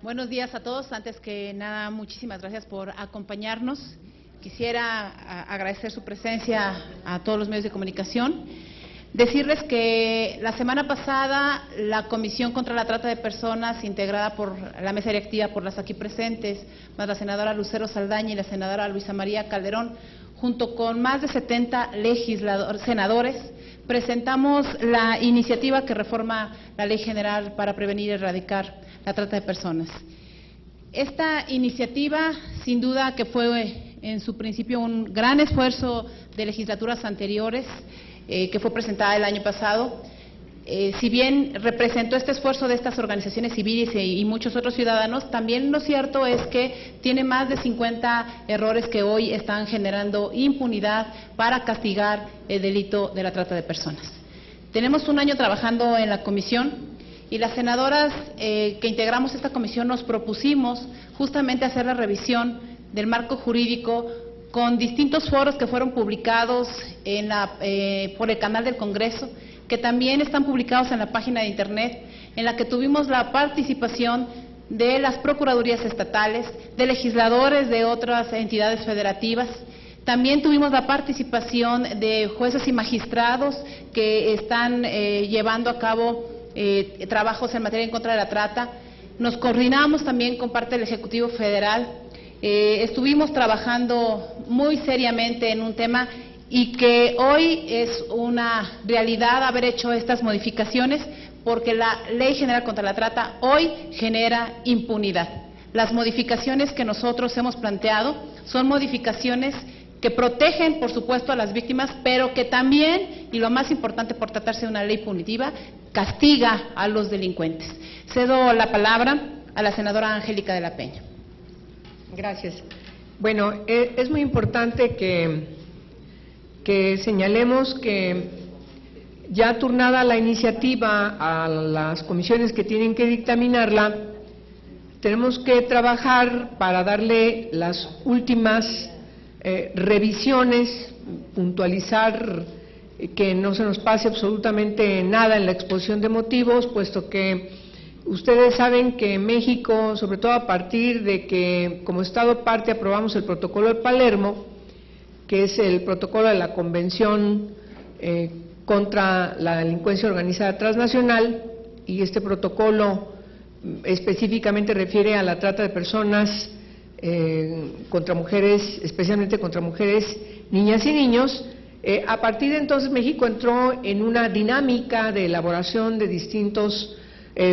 Buenos días a todos. Antes que nada, muchísimas gracias por acompañarnos. Quisiera agradecer su presencia a todos los medios de comunicación. Decirles que la semana pasada la Comisión contra la Trata de Personas, integrada por la mesa directiva por las aquí presentes, más la senadora Lucero Saldaña y la senadora Luisa María Calderón, junto con más de 70 senadores, presentamos la iniciativa que reforma la Ley General para prevenir y erradicar la trata de personas. Esta iniciativa, sin duda que fue en su principio un gran esfuerzo de legislaturas anteriores, que fue presentada el año pasado. Si bien representó este esfuerzo de estas organizaciones civiles y muchos otros ciudadanos, también lo cierto es que tiene más de 50 errores que hoy están generando impunidad para castigar el delito de la trata de personas. Tenemos un año trabajando en la comisión y las senadoras que integramos esta comisión nos propusimos justamente hacer la revisión del marco jurídico con distintos foros que fueron publicados por el canal del Congreso, que también están publicados en la página de internet, en la que tuvimos la participación de las procuradurías estatales, de legisladores de otras entidades federativas. También tuvimos la participación de jueces y magistrados que están llevando a cabo trabajos en materia en contra de la trata. Nos coordinamos también con parte del Ejecutivo Federal. Estuvimos trabajando muy seriamente en un tema y que hoy es una realidad haber hecho estas modificaciones, porque la Ley General contra la Trata hoy genera impunidad. Las modificaciones que nosotros hemos planteado son modificaciones que protegen, por supuesto, a las víctimas, pero que también, y lo más importante por tratarse de una ley punitiva, castiga a los delincuentes. Cedo la palabra a la senadora Angélica de la Peña. Gracias. Bueno, es muy importante que señalemos que ya turnada la iniciativa a las comisiones que tienen que dictaminarla, tenemos que trabajar para darle las últimas revisiones, puntualizar que no se nos pase absolutamente nada en la exposición de motivos, puesto que ustedes saben que México, sobre todo a partir de que como Estado parte aprobamos el Protocolo de Palermo, que es el protocolo de la Convención contra la delincuencia organizada transnacional, y este protocolo específicamente refiere a la trata de personas contra mujeres, especialmente contra mujeres, niñas y niños. A partir de entonces México entró en una dinámica de elaboración de distintos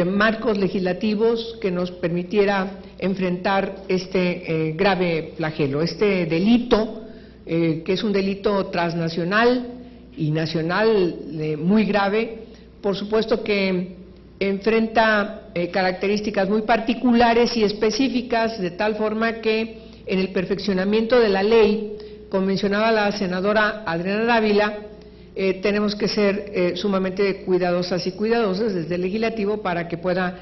marcos legislativos que nos permitiera enfrentar este grave flagelo, este delito, que es un delito transnacional y nacional muy grave. Por supuesto que enfrenta características muy particulares y específicas, de tal forma que en el perfeccionamiento de la ley, como mencionaba la senadora Adriana Dávila, tenemos que ser sumamente cuidadosas y cuidadosos desde el legislativo para que pueda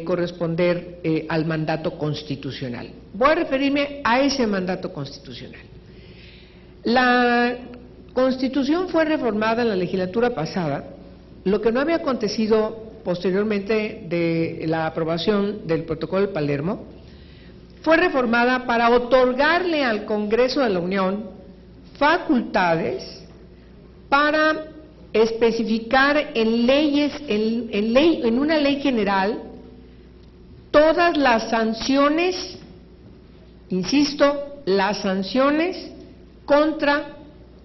corresponder al mandato constitucional. Voy a referirme a ese mandato constitucional. La Constitución fue reformada en la legislatura pasada, lo que no había acontecido posteriormente de la aprobación del Protocolo de Palermo. Fue reformada para otorgarle al Congreso de la Unión facultades para especificar en leyes, en una ley general, todas las sanciones, insisto, las sanciones contra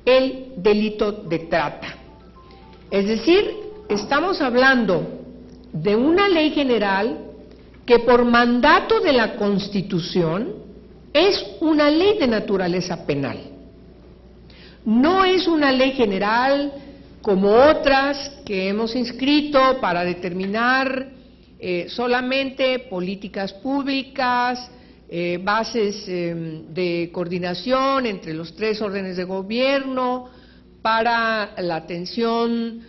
el delito de trata. Es decir, estamos hablando de una ley general que por mandato de la Constitución es una ley de naturaleza penal. No es una ley general como otras que hemos inscrito para determinar solamente políticas públicas, bases de coordinación entre los tres órdenes de gobierno para la atención,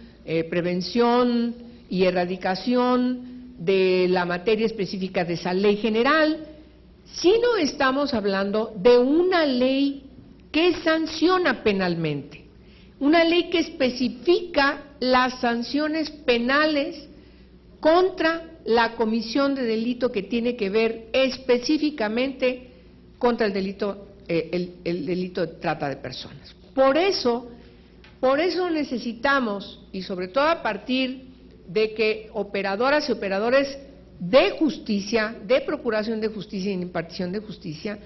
prevención y erradicación de la materia específica de esa ley general, sino estamos hablando de una ley que sanciona penalmente, una ley que especifica las sanciones penales contra la comisión de delito que tiene que ver específicamente contra el delito de trata de personas. Por eso necesitamos, y sobre todo a partir de que operadoras y operadores de justicia, de procuración de justicia y de impartición de justicia,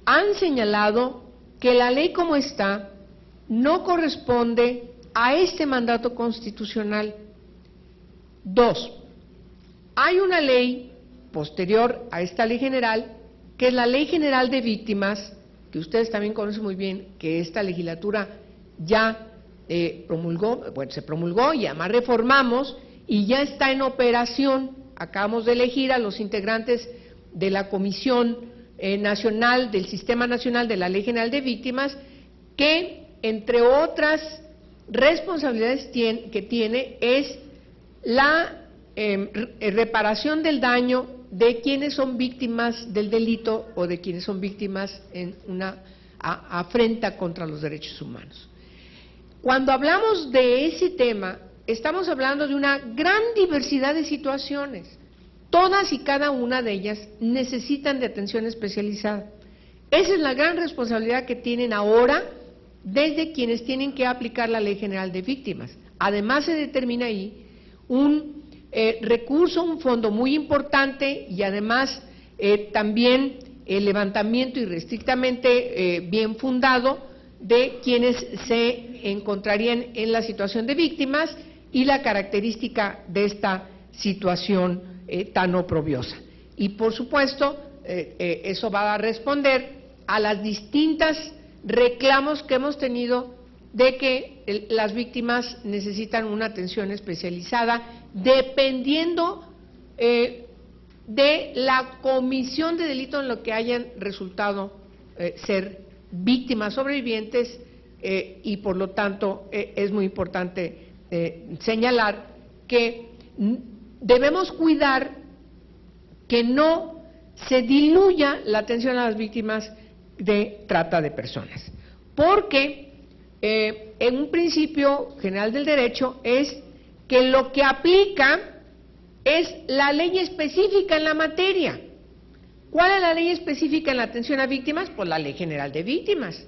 han señalado que la ley como está no corresponde a este mandato constitucional. 2. Hay una ley posterior a esta ley general, que es la Ley General de Víctimas, que ustedes también conocen muy bien, que esta legislatura ya se promulgó y además reformamos y ya está en operación. Acabamos de elegir a los integrantes de la Comisión Nacional del Sistema Nacional de la Ley General de Víctimas, que entre otras responsabilidades que tiene es la reparación del daño de quienes son víctimas del delito o de quienes son víctimas en una afrenta contra los derechos humanos. Cuando hablamos de ese tema, estamos hablando de una gran diversidad de situaciones. Todas y cada una de ellas necesitan de atención especializada. Esa es la gran responsabilidad que tienen ahora desde quienes tienen que aplicar la Ley General de Víctimas. Además, se determina ahí un recurso, un fondo muy importante y además también el levantamiento irrestrictamente bien fundado de quienes se encontrarían en la situación de víctimas y la característica de esta situación tan oprobiosa. Y por supuesto, eso va a responder a las distintas reclamos que hemos tenido de que las víctimas necesitan una atención especializada dependiendo de la comisión de delito en lo que hayan resultado ser víctimas sobrevivientes y por lo tanto es muy importante señalar que debemos cuidar que no se diluya la atención a las víctimas de trata de personas, porque en un principio general del derecho es que lo que aplica es la ley específica en la materia. ¿Cuál es la ley específica en la atención a víctimas? Pues la Ley General de Víctimas.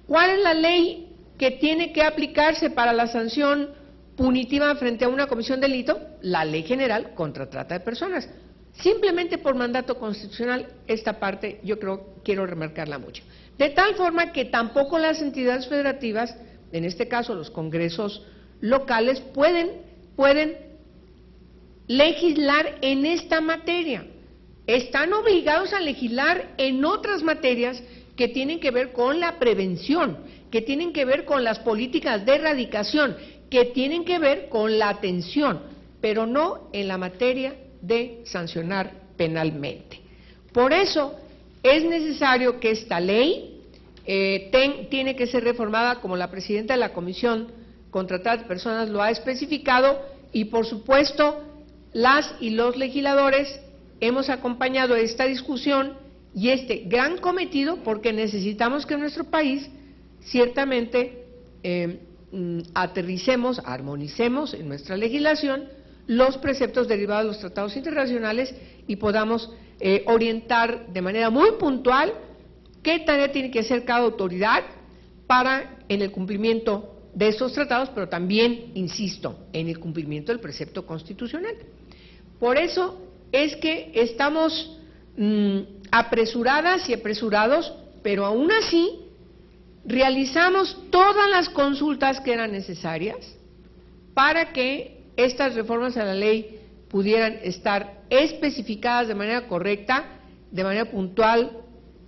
¿Cuál es la ley que tiene que aplicarse para la sanción punitiva frente a una comisión de delito? La Ley General contra Trata de Personas. Simplemente por mandato constitucional, esta parte yo quiero remarcarla mucho. De tal forma que tampoco las entidades federativas, en este caso los congresos locales, pueden legislar en esta materia. Están obligados a legislar en otras materias que tienen que ver con la prevención, que tienen que ver con las políticas de erradicación, que tienen que ver con la atención, pero no en la materia de sancionar penalmente. Por eso es necesario que esta ley tiene que ser reformada, como la presidenta de la Comisión contra Trata de Personas lo ha especificado, y por supuesto las y los legisladores hemos acompañado esta discusión y este gran cometido, porque necesitamos que en nuestro país ciertamente aterricemos, armonicemos en nuestra legislación los preceptos derivados de los tratados internacionales y podamos orientar de manera muy puntual qué tarea tiene que hacer cada autoridad en el cumplimiento de estos tratados, pero también, insisto, en el cumplimiento del precepto constitucional. Por eso es que estamos apresuradas y apresurados, pero aún así realizamos todas las consultas que eran necesarias para que estas reformas a la ley pudieran estar especificadas de manera correcta, de manera puntual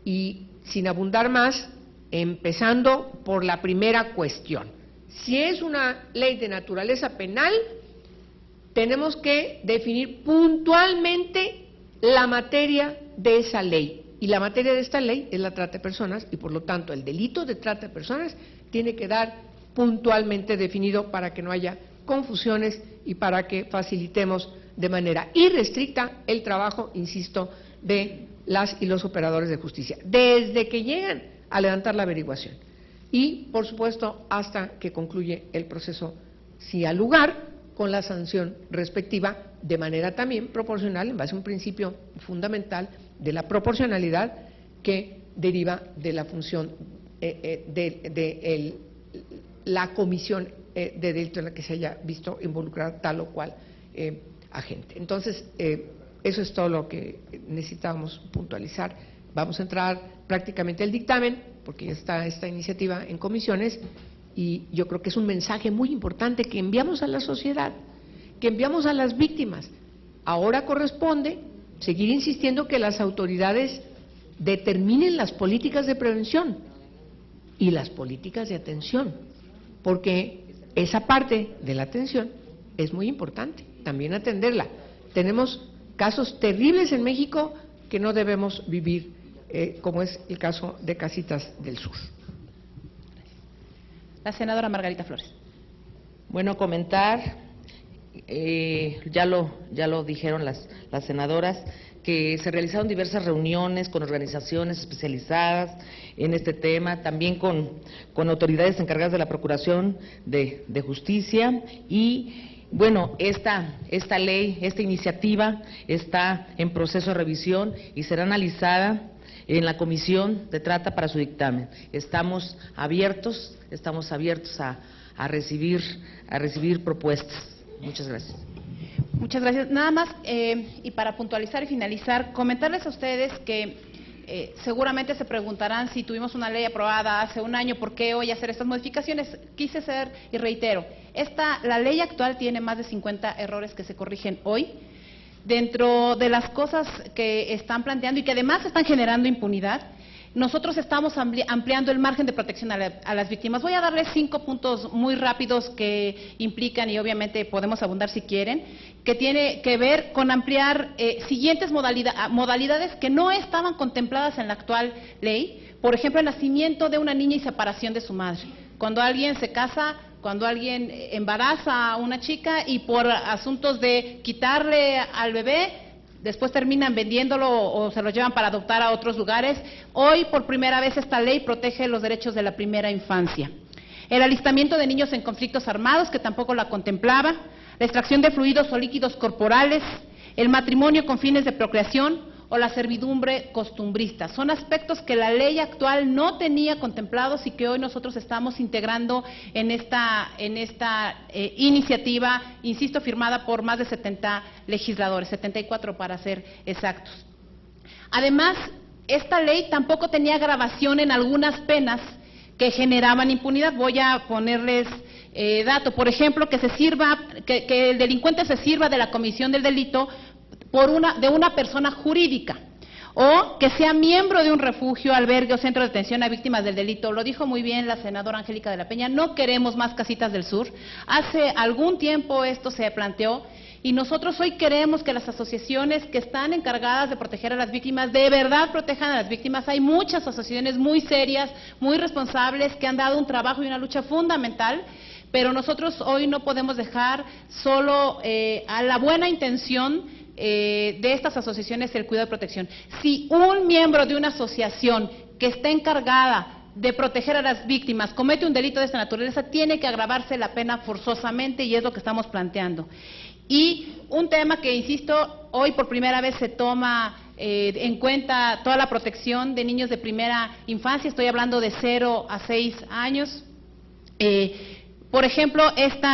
y sin abundar más, empezando por la primera cuestión. Si es una ley de naturaleza penal, tenemos que definir puntualmente la materia de esa ley. Y la materia de esta ley es la trata de personas y por lo tanto el delito de trata de personas tiene que dar puntualmente definido para que no haya confusiones y para que facilitemos de manera irrestricta el trabajo, insisto, de las y los operadores de justicia, desde que llegan a levantar la averiguación y, por supuesto, hasta que concluye el proceso, si al lugar, con la sanción respectiva, de manera también proporcional, en base a un principio fundamental de la proporcionalidad que deriva de la función la comisión de delito en la que se haya visto involucrar tal o cual agente. Entonces, eso es todo lo que necesitábamos puntualizar. Vamos a entrar prácticamente al dictamen, porque ya está esta iniciativa en comisiones, y yo creo que es un mensaje muy importante que enviamos a la sociedad, que enviamos a las víctimas. Ahora corresponde seguir insistiendo que las autoridades determinen las políticas de prevención y las políticas de atención, porque esa parte de la atención es muy importante, también atenderla. Tenemos casos terribles en México que no debemos vivir, como es el caso de Casitas del Sur. La senadora Margarita Flores. Bueno, comentar, ya lo dijeron las senadoras, que se realizaron diversas reuniones con organizaciones especializadas en este tema, también con autoridades encargadas de la Procuración de Justicia, y bueno, esta ley, esta iniciativa está en proceso de revisión y será analizada en la Comisión de Trata para su dictamen. Estamos abiertos a recibir propuestas. Muchas gracias. Muchas gracias. Nada más, y para puntualizar y finalizar, comentarles a ustedes que seguramente se preguntarán si tuvimos una ley aprobada hace un año, ¿por qué hoy hacer estas modificaciones? Quise ser, y reitero, la ley actual tiene más de 50 errores que se corrigen hoy. Dentro de las cosas que están planteando y que además están generando impunidad, nosotros estamos ampliando el margen de protección a las víctimas. Voy a darles 5 puntos muy rápidos que implican, y obviamente podemos abundar si quieren, que tiene que ver con ampliar siguientes modalidades que no estaban contempladas en la actual ley. Por ejemplo, el nacimiento de una niña y separación de su madre. Cuando alguien se casa, cuando alguien embaraza a una chica y por asuntos de quitarle al bebé, después terminan vendiéndolo o se lo llevan para adoptar a otros lugares. Hoy, por primera vez, esta ley protege los derechos de la primera infancia. El alistamiento de niños en conflictos armados, que tampoco la contemplaba, la extracción de fluidos o líquidos corporales, el matrimonio con fines de procreación o la servidumbre costumbrista. Son aspectos que la ley actual no tenía contemplados y que hoy nosotros estamos integrando en esta iniciativa, insisto, firmada por más de 70 legisladores, 74 para ser exactos. Además, esta ley tampoco tenía gravación en algunas penas que generaban impunidad. Voy a ponerles dato, por ejemplo, que el delincuente se sirva de la comisión del delito de una persona jurídica, o que sea miembro de un refugio, albergue o centro de atención a víctimas del delito. Lo dijo muy bien la senadora Angélica de la Peña, no queremos más Casitas del Sur. Hace algún tiempo esto se planteó y nosotros hoy queremos que las asociaciones que están encargadas de proteger a las víctimas, de verdad protejan a las víctimas. Hay muchas asociaciones muy serias, muy responsables, que han dado un trabajo y una lucha fundamental, pero nosotros hoy no podemos dejar solo a la buena intención de estas asociaciones el cuidado y protección. Si un miembro de una asociación que está encargada de proteger a las víctimas comete un delito de esta naturaleza, tiene que agravarse la pena forzosamente, y es lo que estamos planteando. Y un tema que, insisto, hoy por primera vez se toma en cuenta toda la protección de niños de primera infancia, estoy hablando de 0 a 6 años. Por ejemplo, este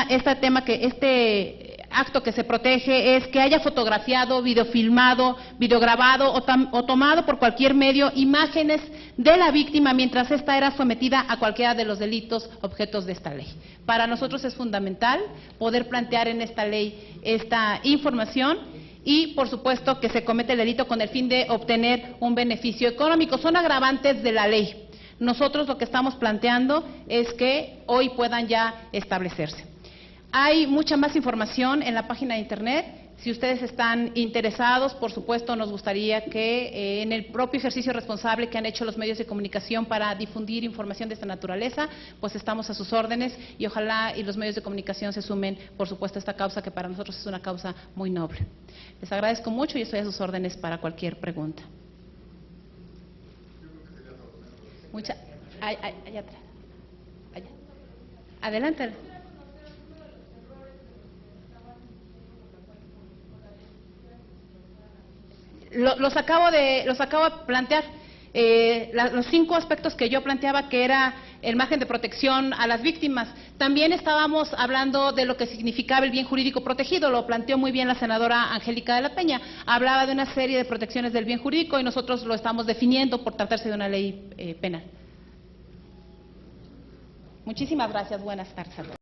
acto que se protege es que haya fotografiado, videofilmado, videograbado o tomado por cualquier medio imágenes de la víctima mientras ésta era sometida a cualquiera de los delitos objetos de esta ley. Para nosotros es fundamental poder plantear en esta ley esta información y, por supuesto, que se comete el delito con el fin de obtener un beneficio económico. Son agravantes de la ley. Nosotros lo que estamos planteando es que hoy puedan ya establecerse. Hay mucha más información en la página de internet. Si ustedes están interesados, por supuesto, nos gustaría que en el propio ejercicio responsable que han hecho los medios de comunicación para difundir información de esta naturaleza, pues estamos a sus órdenes y ojalá y los medios de comunicación se sumen, por supuesto, a esta causa que para nosotros es una causa muy noble. Les agradezco mucho y estoy a sus órdenes para cualquier pregunta. Allá atrás. Allá. Adelante. los acabo de plantear. Los 5 aspectos que yo planteaba, que era el margen de protección a las víctimas. También estábamos hablando de lo que significaba el bien jurídico protegido, lo planteó muy bien la senadora Angélica de la Peña. Hablaba de una serie de protecciones del bien jurídico y nosotros lo estamos definiendo por tratarse de una ley penal. Muchísimas gracias, buenas tardes a todos.